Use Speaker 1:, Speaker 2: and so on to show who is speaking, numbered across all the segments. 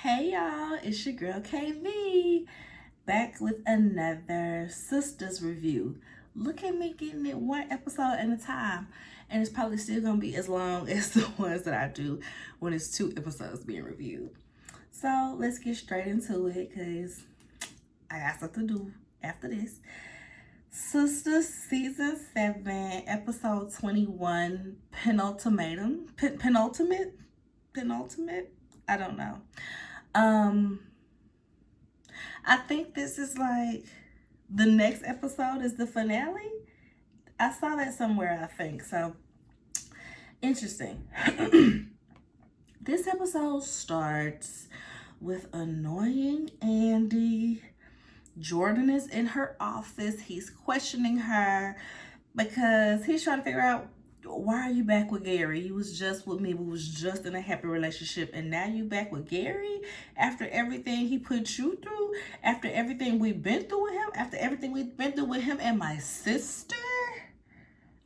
Speaker 1: Hey y'all, it's your girl KV back with another Sistas review. Look at me getting it one episode at a time, and it's probably still gonna be as long as the ones that I do when it's 2 episodes being reviewed. So let's get straight into it because I got stuff to do after this. Sisters season 7, episode 21, penultimatum. Penultimate? I don't know. Um, I think this is like the next episode is the finale. I saw that somewhere, I think. So interesting. This episode starts with annoying Andy. Jordan is in her office. He's questioning her because he's trying to figure out, why are you back with Gary? You was just with me. We was just in a happy relationship, and now you back with Gary after everything he put you through, after everything we've been through with him, after everything we've been through with him and my sister.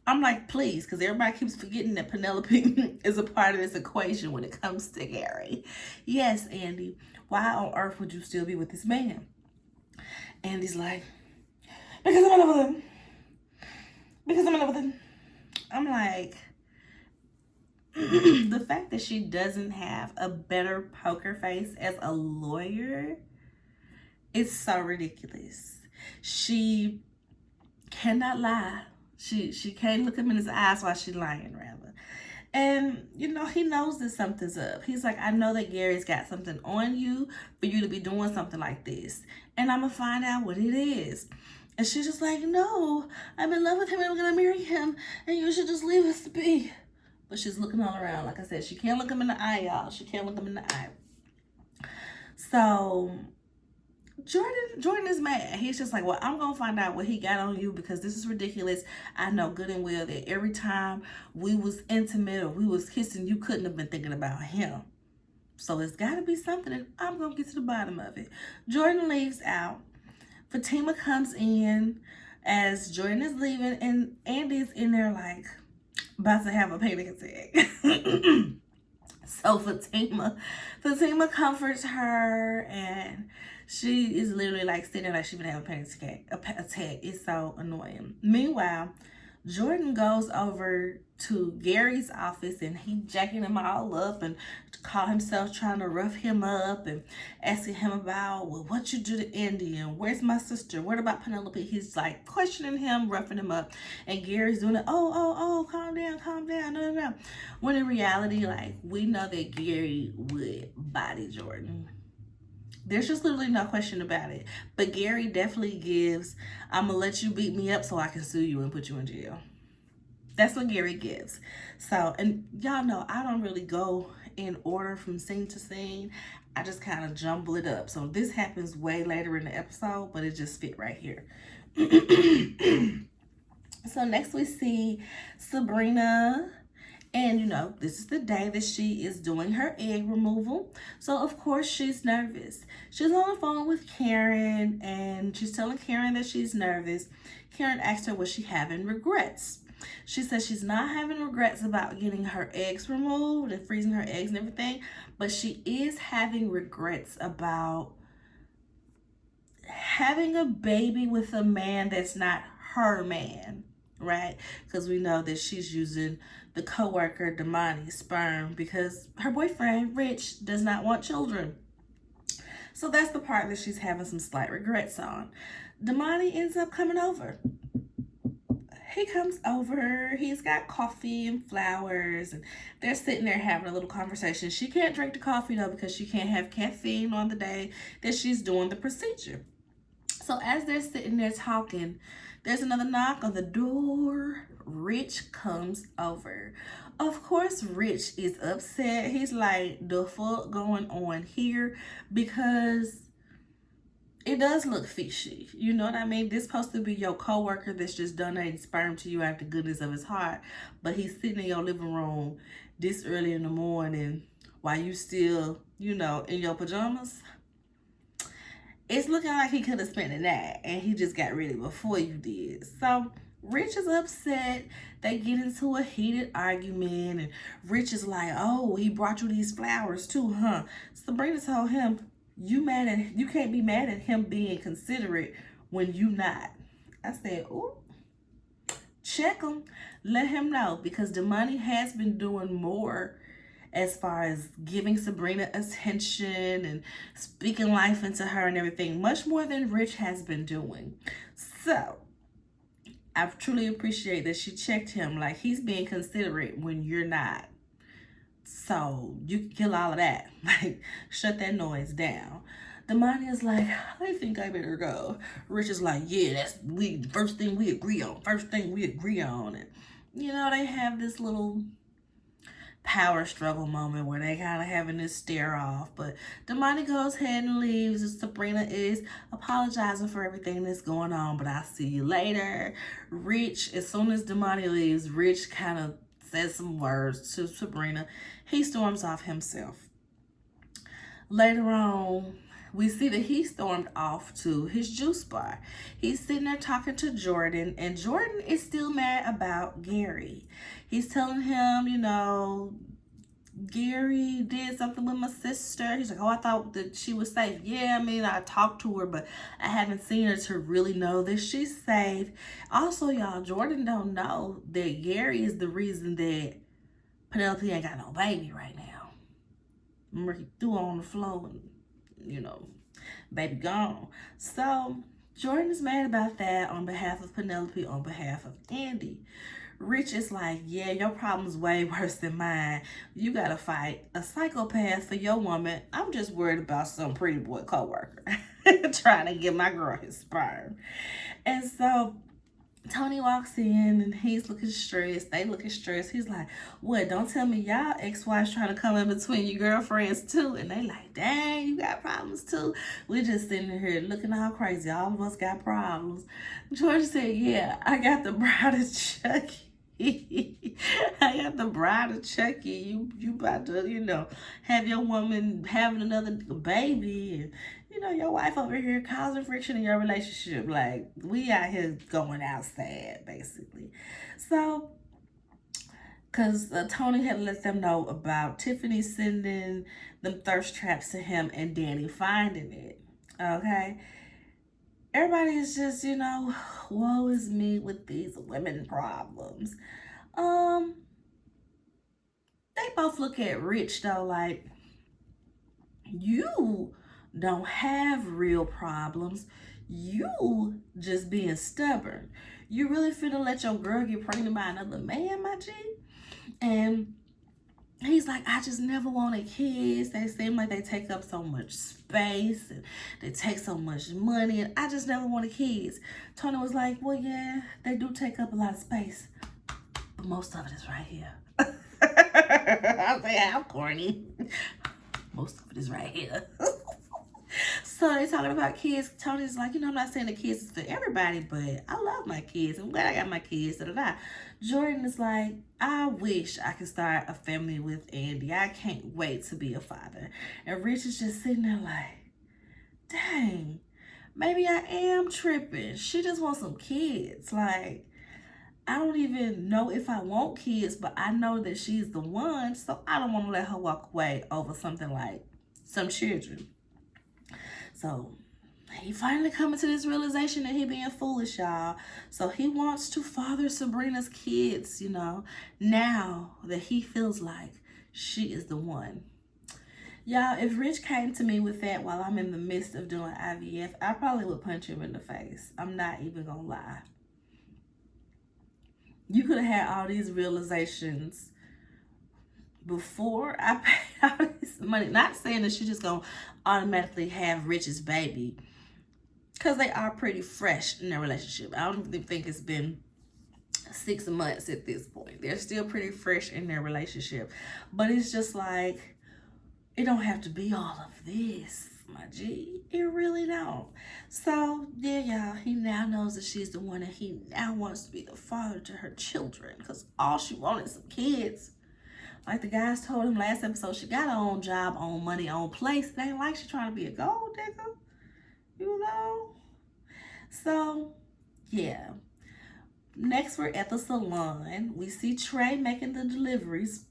Speaker 1: I'm like, please, because everybody keeps forgetting that Penelope is a part of this equation when it comes to Gary. Yes, Andy, why on earth would you still be with this man? Andy's like, because I'm in love with him. Because I'm in love with him. I'm like, the fact that she doesn't have a better poker face as a lawyer is so ridiculous. She cannot lie. She can't look him in his eyes while she's lying, rather. And, he knows that something's up. He's like, I know that Gary's got something on you for you to be doing something like this. And I'm going to find out what it is. And she's just like, no, I'm in love with him and I'm going to marry him. And you should just leave us be. But she's looking all around. Like I said, she can't look him in the eye, y'all. She can't look him in the eye. So Jordan is mad. He's just like, well, I'm going to find out what he got on you because this is ridiculous. I know good and well that every time we was intimate or we was kissing, you couldn't have been thinking about him. So it's got to be something, and I'm going to get to the bottom of it. Jordan leaves out. Fatima comes in as Jordan is leaving, and Andy's in there like about to have a panic attack. So Fatima comforts her, and she is literally like sitting there like she's been having a panic attack. It's so annoying. Meanwhile, Jordan goes over to Gary's office and he jacking him all up and call himself trying to rough him up and asking him about, well, what you do to Andy and where's my sister? What about Penelope? He's like questioning him, roughing him up, and Gary's doing it. Oh, calm down, no. When in reality, like, we know that Gary would body Jordan. There's just literally no question about it. But Gary definitely gives, I'm going to let you beat me up so I can sue you and put you in jail. That's what Gary gives. So, and y'all know I don't really go in order from scene to scene. I just kind of jumble it up. So this happens way later in the episode, but it just fit right here. So next we see Sabrina. And, this is the day that she is doing her egg removal. So, of course, she's nervous. She's on the phone with Karen, and she's telling Karen that she's nervous. Karen asked her, was she having regrets? She says she's not having regrets about getting her eggs removed and freezing her eggs and everything, but she is having regrets about having a baby with a man that's not her man. Right? Because we know that she's using the coworker Damani's sperm because her boyfriend, Rich, does not want children. So that's the part that she's having some slight regrets on. Damani ends up coming over. He comes over, he's got coffee and flowers, and they're sitting there having a little conversation. She can't drink the coffee though because she can't have caffeine on the day that she's doing the procedure. So as they're sitting there talking, there's another knock on the door. Rich comes over. Of course, Rich is upset. He's like, the fuck going on here? Because it does look fishy. You know what I mean? This supposed to be your coworker that's just donating sperm to you out of the goodness of his heart. But he's sitting in your living room this early in the morning while you still, in your pajamas. It's looking like he could have spent the night and he just got ready before you did. So Rich is upset. They get into a heated argument, and Rich is like, "Oh, he brought you these flowers too, huh?" Sabrina told him, You can't be mad at him being considerate when you not." I said, "Ooh, check him, let him know, because Damani has been doing more as far as giving Sabrina attention and speaking life into her and everything, much more than Rich has been doing. So I truly appreciate that she checked him, like he's being considerate when you're not. So you can kill all of that. Like, shut that noise down. Damani is like, "I think I better go." Rich is like, "Yeah, that's we first thing we agree on. First thing we agree on." And they have this little power struggle moment where they kind of having this stare off. But Damani goes ahead and leaves, and Sabrina is apologizing for everything that's going on. "But I'll see you later." Rich, as soon as Damani leaves, Rich kind of says some words to Sabrina. He storms off himself. Later on, we see that he stormed off to his juice bar. He's sitting there talking to Jordan, and Jordan is still mad about Gary. He's telling him, Gary did something with my sister. He's like, "Oh, I thought that she was safe." "Yeah, I mean, I talked to her, but I haven't seen her to really know that she's safe." Also, y'all, Jordan don't know that Gary is the reason that Penelope ain't got no baby right now. Remember, he threw her on the floor and, baby gone. So Jordan is mad about that on behalf of Penelope, on behalf of Andy. Rich is like, "Yeah, your problem's way worse than mine. You gotta fight a psychopath for your woman. I'm just worried about some pretty boy coworker trying to get my girl his sperm." And so Tony walks in and he's looking stressed. They looking stressed. He's like, "What? Don't tell me y'all ex-wives trying to come in between your girlfriends too." And they like, "Dang, you got problems too." We're just sitting here looking all crazy. All of us got problems. George said, "Yeah, I got the bride of Chucky." "I got the bride of Chucky. You about to, have your woman having another baby, and your wife over here causing friction in your relationship. Like, we out here going outside, basically." So, because Tony had let them know about Tiffany sending them thirst traps to him and Danny finding it. Okay? Everybody is just, woe is me with these women problems. They both look at Rich, though, like, "You don't have real problems. You just being stubborn. You really finna let your girl get pregnant by another man, my G?" And he's like, "I just never wanted kids. They seem like they take up so much space and they take so much money, and I just never wanted kids." Tony was like, "Well, yeah, they do take up a lot of space, but most of it is right here." I say, how corny. Most of it is right here. So they talking about kids. Tony's like, "I'm not saying the kids is for everybody, but I love my kids. I'm glad I got my kids." Da-da-da. Jordan is like, "I wish I could start a family with Andy. I can't wait to be a father." And Rich is just sitting there like, dang, maybe I am tripping. She just wants some kids. Like, I don't even know if I want kids, but I know that she's the one, so I don't want to let her walk away over something like some children. So he finally coming to this realization that he being foolish, y'all. So he wants to father Sabrina's kids, now that he feels like she is the one. Y'all, if Rich came to me with that while I'm in the midst of doing IVF, I probably would punch him in the face. I'm not even gonna lie. You could have had all these realizations before I paid all this money. Not saying that she's just gonna automatically have Rich's baby, because they are pretty fresh in their relationship. I don't even think it's been 6 months at this point. They're still pretty fresh in their relationship. But it's just like, it don't have to be all of this, my G. It really don't. So, yeah, y'all, he now knows that she's the one, and he now wants to be the father to her children, because all she wanted is some kids. Like the guys told him last episode, she got her own job, own money, own place. It ain't like she trying to be a gold digger, So, yeah. Next, we're at the salon. We see Trey making the deliveries,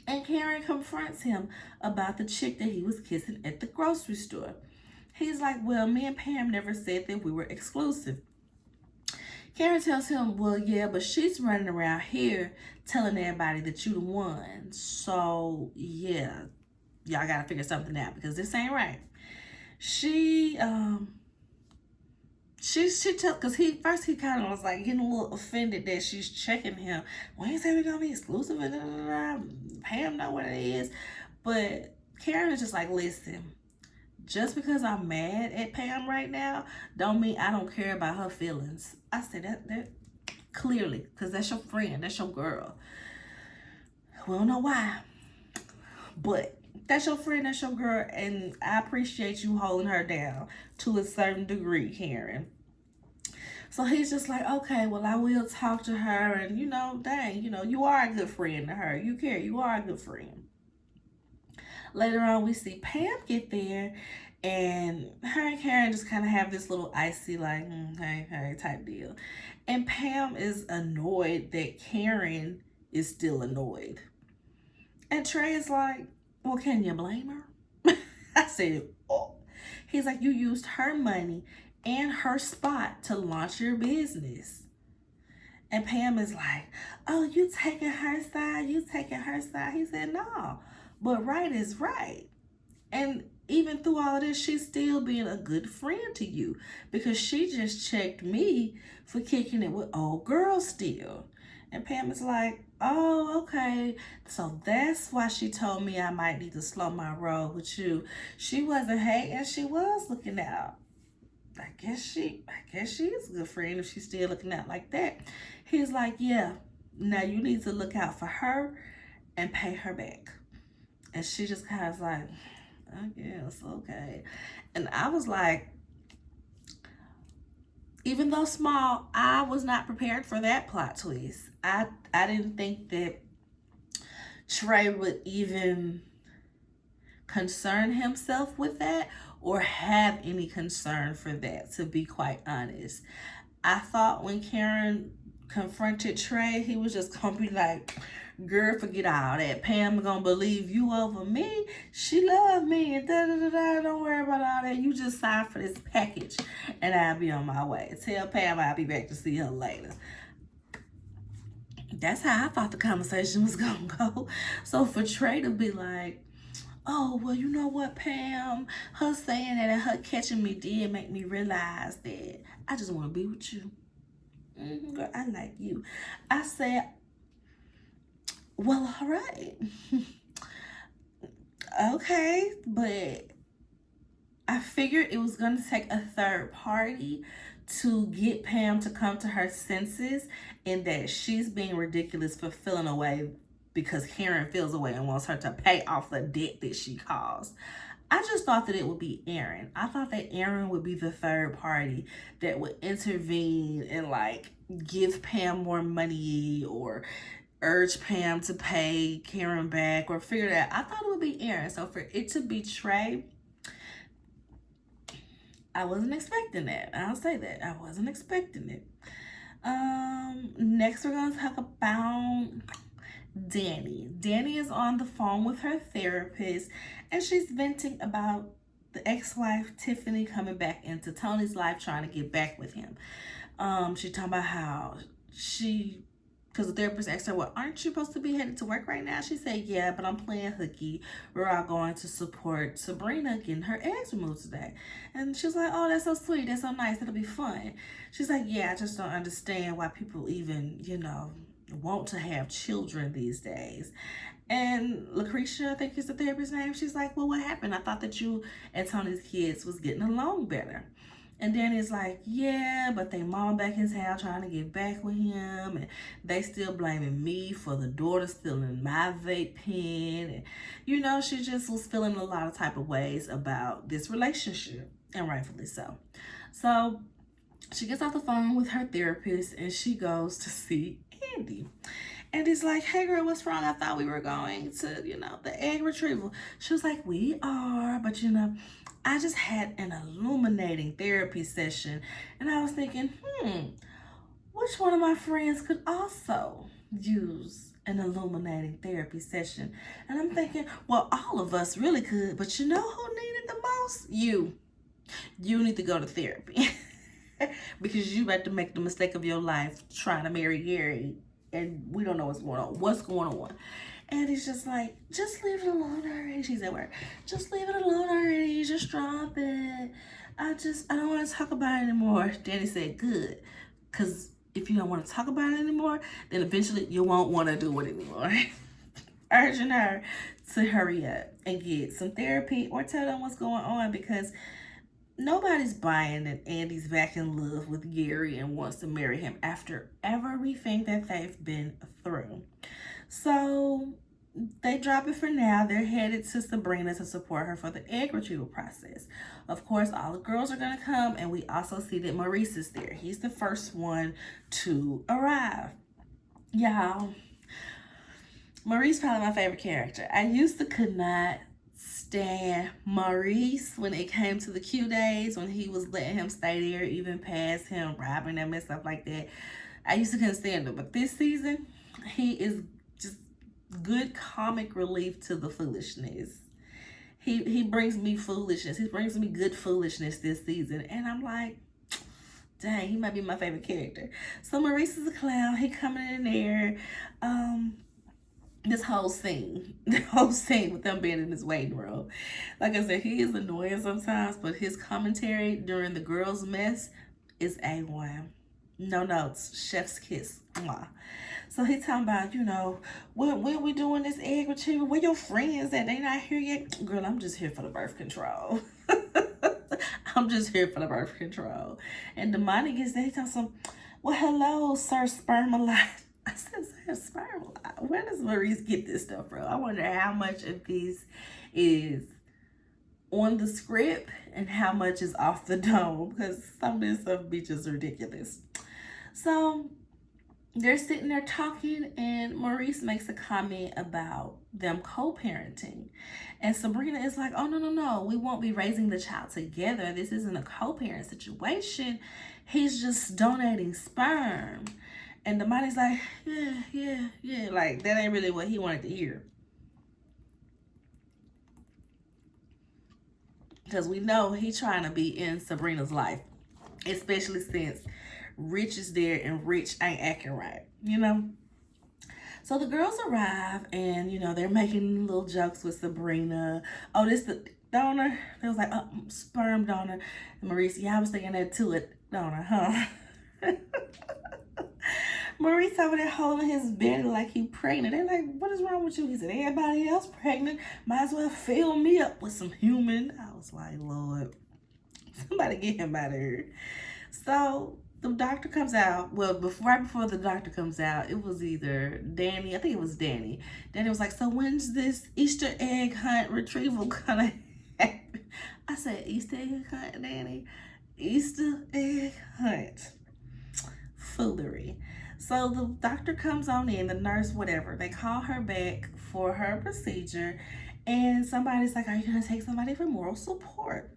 Speaker 1: and Karen confronts him about the chick that he was kissing at the grocery store. He's like, well, me and Pam never said that we were exclusive. Karen tells him, well, yeah, but she's running around here telling everybody that you the one. So, yeah, y'all gotta figure something out because this ain't right. She tell, because he kind of was like getting a little offended that she's checking him. When he said we're gonna be exclusive, Pam know what it is. But Karen is just like, listen, just because I'm mad at Pam right now, don't mean I don't care about her feelings. I said that clearly, because that's your friend, that's your girl. We don't know why, but that's your friend, that's your girl, and I appreciate you holding her down to a certain degree, Karen. So he's just like, okay, well, I will talk to her, and dang, you are a good friend to her. You care, you are a good friend. Later on, we see Pam get there, and her and Karen just kind of have this little icy, like, hey, type deal. And Pam is annoyed that Karen is still annoyed. And Trey is like, well, can you blame her? I said, oh. He's like, you used her money and her spot to launch your business. And Pam is like, oh, you taking her side? You taking her side? He said, no, but right is right. And even through all of this, she's still being a good friend to you because she just checked me for kicking it with old girls still. And Pam is like, oh, okay. So that's why she told me I might need to slow my roll with you. She wasn't hating, she was looking out. I guess she is a good friend if she's still looking out like that. He's like, yeah, now you need to look out for her and pay her back. And she just kind of like, I guess, okay. And I was like, even though small, I was not prepared for that plot twist. I didn't think that Trey would even concern himself with that or have any concern for that, to be quite honest. I thought when Karen confronted Trey, he was just gonna be like, girl, forget all that. Pam gonna believe you over me. She love me and da-da-da-da. Don't worry about all that. You just sign for this package and I'll be on my way. Tell Pam I'll be back to see her later. That's how I thought the conversation was gonna go. So for Trey to be like, oh, well, you know what, Pam? Her saying that and her catching me did make me realize that I just want to be with you. Girl, I like you. I said, well, all right. Okay, but I figured it was going to take a third party to get Pam to come to her senses and that she's being ridiculous for feeling away because Karen feels away and wants her to pay off the debt that she caused. I just thought that it would be Aaron. I thought that Aaron would be the third party that would intervene and like give Pam more money or urge Pam to pay Karen back or figure that out. I thought it would be Aaron. So for it to be Trey, I wasn't expecting that. I'll say that. I wasn't expecting it. Next we're going to talk about Danny. Danny is on the phone with her therapist and she's venting about the ex-wife Tiffany coming back into Tony's life trying to get back with him. She's talking about how because the therapist asked her, well, aren't you supposed to be headed to work right now? She said, yeah, but I'm playing hooky. We're all going to support Sabrina getting her eggs removed today. And she was like, oh, that's so sweet. That's so nice. It'll be fun. She's like, yeah, I just don't understand why people even, want to have children these days. And Lucretia, I think is the therapist's name, she's like, well, what happened? I thought that you and Tony's kids was getting along better. And Danny's like, yeah, but they mom back in town trying to get back with him. And they still blaming me for the daughter stealing my vape pen. And, she just was feeling a lot of type of ways about this relationship. And rightfully so. So she gets off the phone with her therapist and she goes to see Andy. And he's like, hey girl, what's wrong? I thought we were going to, the egg retrieval. She was like, we are, but I just had an illuminating therapy session. And I was thinking, what which one of my friends could also use an illuminating therapy session? And I'm thinking, well, all of us really could, but you know who needed the most? You. You need to go to therapy. Because you about to make the mistake of your life trying to marry Gary, and we don't know what's going on. What's going on? And he's just like, just leave it alone already. She's at work. Just leave it alone already. Just drop it. I don't want to talk about it anymore. Danny said, good. Because if you don't want to talk about it anymore, then eventually you won't want to do it anymore. Urging her to hurry up and get some therapy or tell them what's going on, because nobody's buying that Andy's back in love with Gary and wants to marry him after everything that they've been through. So they drop it for now. They're headed to Sabrina to support her for the egg retrieval process. Of course, all the girls are going to come, and we also see that Maurice is there. He's the first one to arrive. Y'all, Maurice probably my favorite character. I used to could not stand Maurice when it came to the Q days, when he was letting him stay there, even past him, robbing them and stuff like that. I used to couldn't stand him. But this season, he is just good comic relief to the foolishness. He brings me foolishness. He brings me good foolishness this season. And I'm like, dang, he might be my favorite character. So Maurice is a clown. He coming in there. The whole scene with them being in this waiting room. Like I said, he is annoying sometimes, but his commentary during the girls' mess is A1. No notes, chef's kiss. Mwah. So he talking about, when we doing this egg retrieval, where your friends at? They not here yet? Girl, I'm just here for the birth control. I'm just here for the birth control. And the money gets there, he tells him, well, hello, Sir Spermalite. I said, Sir Spermalite. Where does Maurice get this stuff from? I wonder how much of this is on the script and how much is off the dome, because some of this stuff be just ridiculous. So they're sitting there talking, and Maurice makes a comment about them co-parenting. And Sabrina is like, oh, no. We won't be raising the child together. This isn't a co-parent situation. He's just donating sperm. And the body's like, yeah. Like, that ain't really what he wanted to hear. Because we know he's trying to be in Sabrina's life. Especially since Rich is there and Rich ain't acting right, So the girls arrive, and, they're making little jokes with Sabrina. Oh, this the donor? They was like, oh, sperm donor. And Maurice, yeah, I was thinking that too, donor, huh? Maurice over there holding his belly like he pregnant. They're like, what is wrong with you? He said, everybody else pregnant. Might as well fill me up with some human. I was like, Lord, somebody get him out of here. So the doctor comes out. Well, right before the doctor comes out, it was either Danny. I think it was Danny. Danny was like, so when's this Easter egg hunt retrieval gonna happen? I said, Easter egg hunt, Danny? Easter egg hunt. Foolery. So the doctor comes on in, the nurse, whatever. They call her back for her procedure, and somebody's like, are you gonna take somebody for moral support?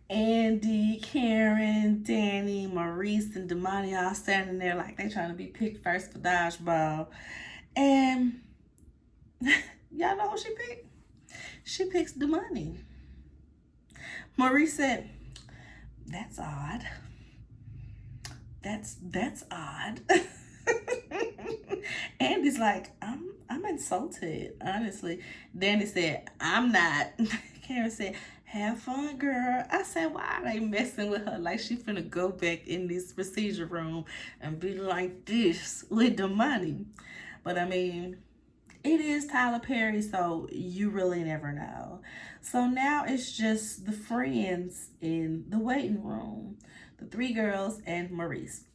Speaker 1: Andy, Karen, Danny, Maurice, and Damani all standing there like they trying to be picked first for dodgeball. And y'all know who she picked? She picks Damani. Maurice said, that's odd. That's odd. Andy's like, I'm insulted, honestly. Danny said, I'm not. Karen said, have fun, girl. I said, why are they messing with her like she finna go back in this procedure room and be like this with the money? But I mean, it is Tyler Perry, so you really never know. So now it's just the friends in the waiting room, the three girls and Maurice.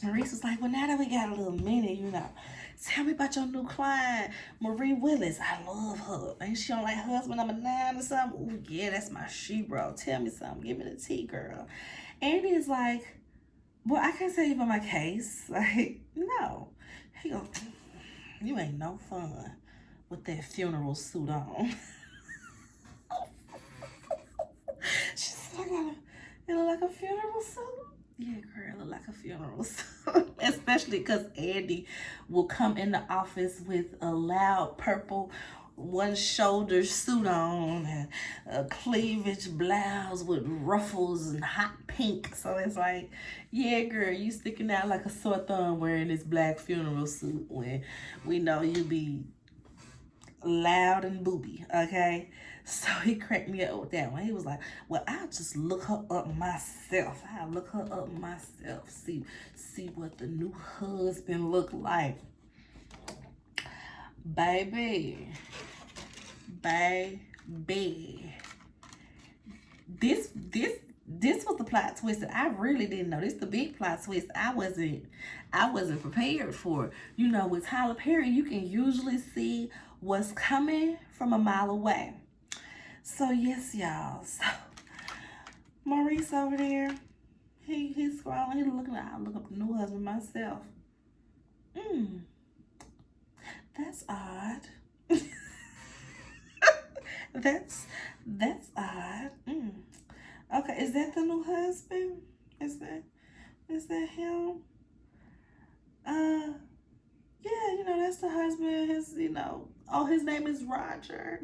Speaker 1: Maurice was like, well, now that we got a little minute, tell me about your new client, Marie Willis. I love her. Ain't she on like husband number 9 or something? Ooh, yeah, that's my she-bro. Tell me something. Give me the tea, girl. Andy is like, well, I can't tell you about my case. Like, no. He goes, you ain't no fun with that funeral suit on. She said, I got like a funeral suit? Yeah, girl, it look like a funeral. Especially because Andy will come in the office with a loud purple one shoulder suit on and a cleavage blouse with ruffles and hot pink. So it's like, yeah, girl, you sticking out like a sore thumb wearing this black funeral suit when we know you be loud and booby, okay? So he cracked me up with that one. He was like, well, I'll just look her up myself. I'll look her up myself. See what the new husband look like. Baby. Baby. This was the plot twist that I really didn't know. This the big plot twist I wasn't prepared for. You know, with Tyler Perry, you can usually see what's coming from a mile away. So yes, y'all. So Maurice over there, he's scrolling. He's looking at. I look up the new husband myself. That's odd. that's odd. Okay, is that the new husband? Is that him? Yeah, you know, that's the husband. His name is Roger.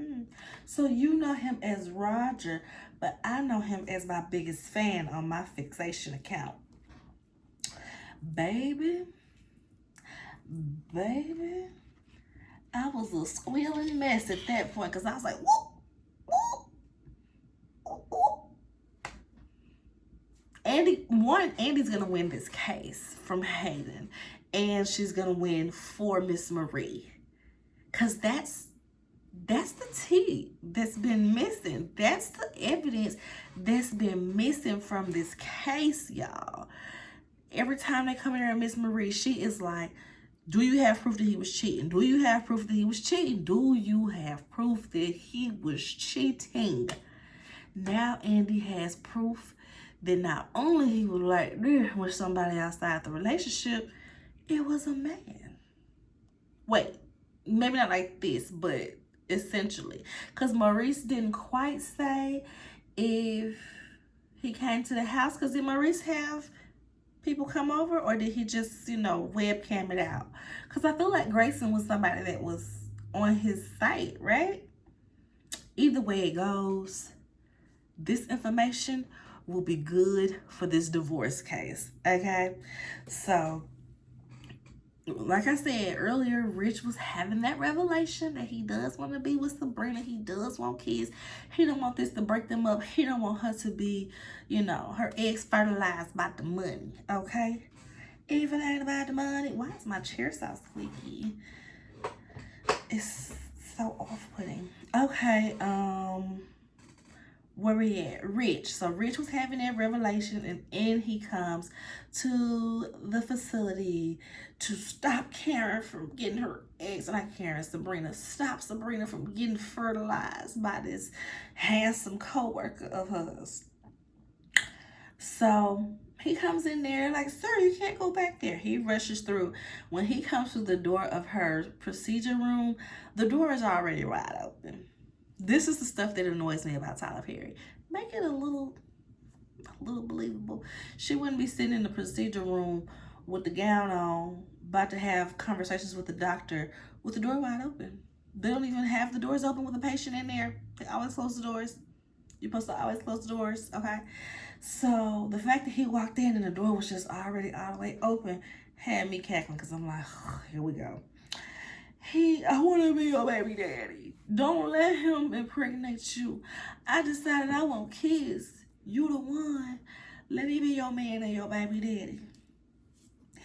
Speaker 1: So you know him as Roger, but I know him as my biggest fan on my fixation account. Baby, I was a squealing mess at that point because I was like, whoop, whoop, whoop. Andy's gonna win this case from Hayden, and she's gonna win for Miss Marie, cause that's the tea that's been missing. That's the evidence that's been missing from this case, y'all. Every time they come in here and Miss Marie, she is like, do you have proof that he was cheating? Do you have proof that he was cheating? Do you have proof that he was cheating? Now Andy has proof that not only he was like this with somebody outside the relationship, it was a man. Wait, maybe not like this, but essentially. Because Maurice didn't quite say if he came to the house. Because did Maurice have people come over, or did he just, webcam it out? Because I feel like Grayson was somebody that was on his site, right? Either way it goes, this information will be good for this divorce case, okay? So, like I said earlier, Rich was having that revelation that he does want to be with Sabrina. He does want kids. He don't want this to break them up. He don't want her to be, her eggs fertilized by the money, okay? Even ain't about the money. Why is my chair so squeaky? It's so off-putting. Okay, where we at? Rich. So Rich was having that revelation, and in he comes to the facility to stop Karen from getting her eggs. Not Karen, Sabrina. Stop Sabrina from getting fertilized by this handsome co-worker of hers. So he comes in there like, sir, you can't go back there. He rushes through. When he comes to the door of her procedure room, the door is already wide open. This is the stuff that annoys me about Tyler Perry. Make it a little believable. She wouldn't be sitting in the procedure room with the gown on, about to have conversations with the doctor with the door wide open. They don't even have the doors open with a patient in there. They always close the doors. You're supposed to always close the doors, okay? So the fact that he walked in and the door was just already all the way open had me cackling, because I'm like, oh, here we go. I want to be your baby daddy. Don't let him impregnate you. I decided I want kids. You the one. Let me be your man and your baby daddy.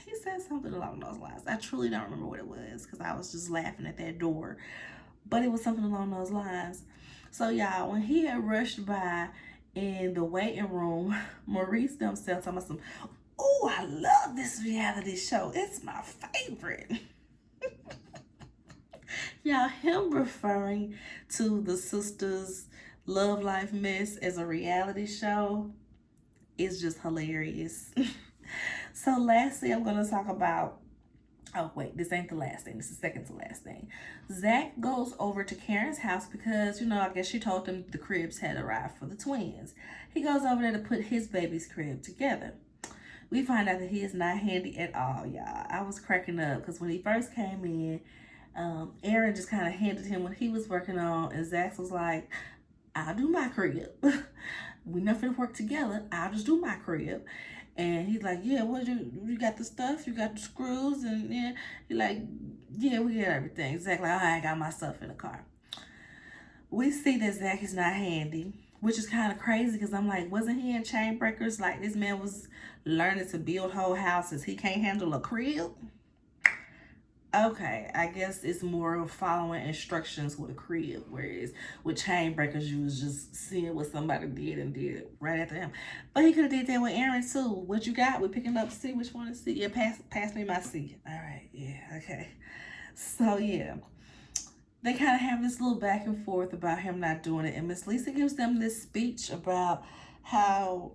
Speaker 1: He said something along those lines. I truly don't remember what it was, because I was just laughing at that door. But it was something along those lines. So y'all, when he had rushed by in the waiting room, Maurice themselves talking about some, oh, I love this reality show. It's my favorite. Y'all, him referring to the Sistas' love life mess as a reality show is just hilarious. So lastly, I'm going to talk about, oh wait, this ain't the last thing. This is second to last thing. Zach goes over to Karen's house because, I guess she told them the cribs had arrived for the twins. He goes over there to put his baby's crib together. We find out that he is not handy at all, y'all. I was cracking up because when he first came in, Aaron just kind of handed him what he was working on, and Zach was like, I'll do my crib. We nothing work together. I'll just do my crib. And he's like, yeah, what you got the stuff? You got the screws? And yeah, he's like, yeah, we got everything. Zach like, I got my stuff in the car. We see that Zach is not handy, which is kind of crazy because I'm like, wasn't he in Chain Breakers? Like, this man was learning to build whole houses. He can't handle a crib? Okay, I guess it's more of following instructions with a crib, whereas with Chain Breakers, you was just seeing what somebody did and did right after him. But he could have did that with Aaron too. What you got? We're picking up C. Which one is C? Yeah, pass me my C. All right, yeah, okay. So yeah, they kind of have this little back and forth about him not doing it, and Miss Lisa gives them this speech about how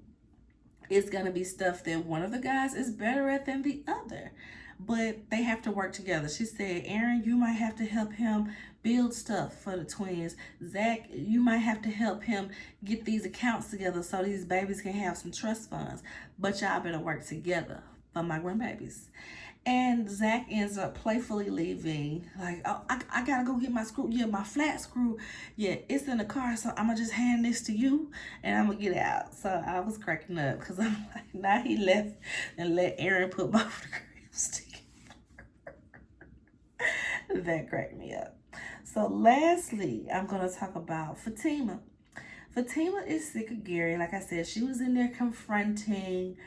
Speaker 1: it's gonna be stuff that one of the guys is better at than the other, but they have to work together. She said, Aaron, you might have to help him build stuff for the twins. Zach, you might have to help him get these accounts together so these babies can have some trust funds, but y'all better work together for my grandbabies. And Zach ends up playfully leaving, like, oh, I gotta go get my screw. Yeah, my flat screw. Yeah, it's in the car, so I'm gonna just hand this to you and I'm gonna get out. So I was cracking up because I'm like, now he left and let Aaron put both the cribs together. That cracked me up. So lastly, I'm gonna talk about Fatima. Fatima is sick of Gary. Like I said, she was in there comforting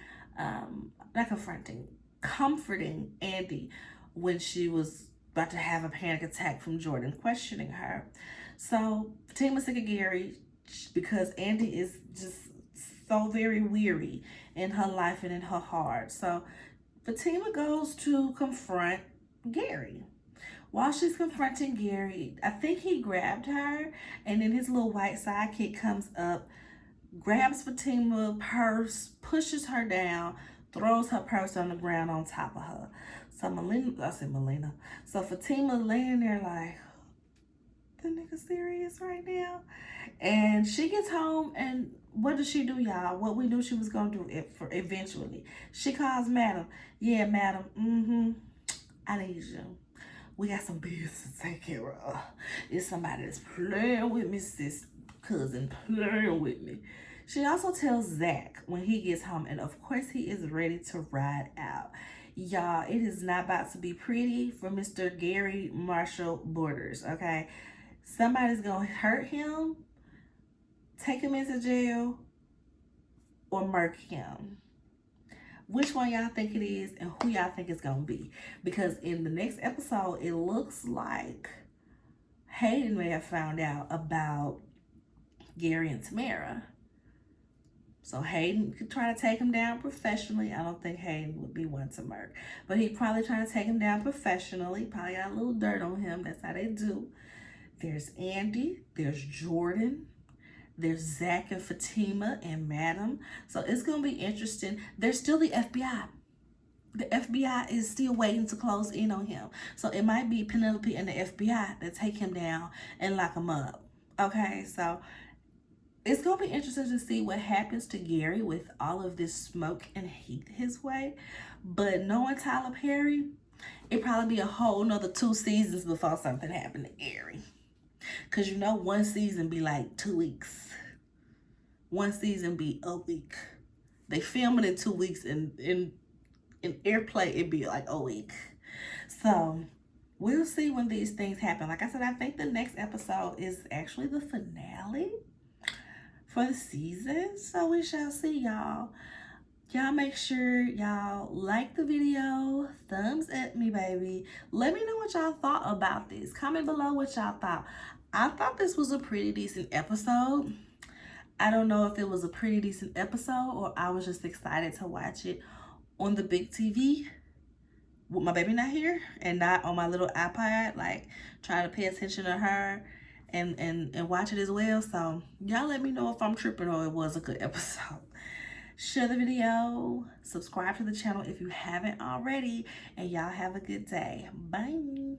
Speaker 1: Andy when she was about to have a panic attack from Jordan questioning her. So Fatima's sick of Gary because Andy is just so very weary in her life and in her heart. So Fatima goes to confront Gary. While she's confronting Gary, I think he grabbed her, and then his little white sidekick comes up, grabs Fatima's purse, pushes her down, throws her purse on the ground on top of her. So Melina. So Fatima laying there like, the nigga serious right now? And she gets home, and what does she do, y'all? What we knew she was gonna do it for eventually. She calls Madam. Yeah, Madam. I need you. We got some business to take care of. It's somebody that's playing with me, sis. Cousin playing with me. She also tells Zach when he gets home, and of course he is ready to ride out. Y'all, it is not about to be pretty for Mr. Gary Marshall Borders, okay? Somebody's gonna hurt him, take him into jail, or murk him. Which one y'all think it is and who y'all think it's gonna be? Because in the next episode, it looks like Hayden may have found out about Gary and Tamara. So Hayden could try to take him down professionally. I don't think Hayden would be one to murk, but he'd probably try to take him down professionally. Probably got a little dirt on him. That's how they do. There's Andy. There's Jordan. There's Zach and Fatima and Madam. So it's going to be interesting. There's still the FBI. The FBI is still waiting to close in on him. So it might be Penelope and the FBI that take him down and lock him up. Okay, so it's going to be interesting to see what happens to Gary with all of this smoke and heat his way. But knowing Tyler Perry, it'd probably be a whole nother 2 seasons before something happened to Gary. Because you know, one season be like 2 weeks. One season be a week. They film it in 2 weeks, and in airplay, it'd be like a week. So we'll see when these things happen. Like I said, I think the next episode is actually the finale for the season. So we shall see, y'all. Y'all make sure y'all like the video. Thumbs up me, baby. Let me know what y'all thought about this. Comment below what y'all thought. I thought this was a pretty decent episode. I don't know if it was a pretty decent episode or I was just excited to watch it on the big TV with my baby not here and not on my little iPad, like trying to pay attention to her and watch it as well. So y'all let me know if I'm tripping or it was a good episode. Share the video, subscribe to the channel if you haven't already, and y'all have a good day. Bye.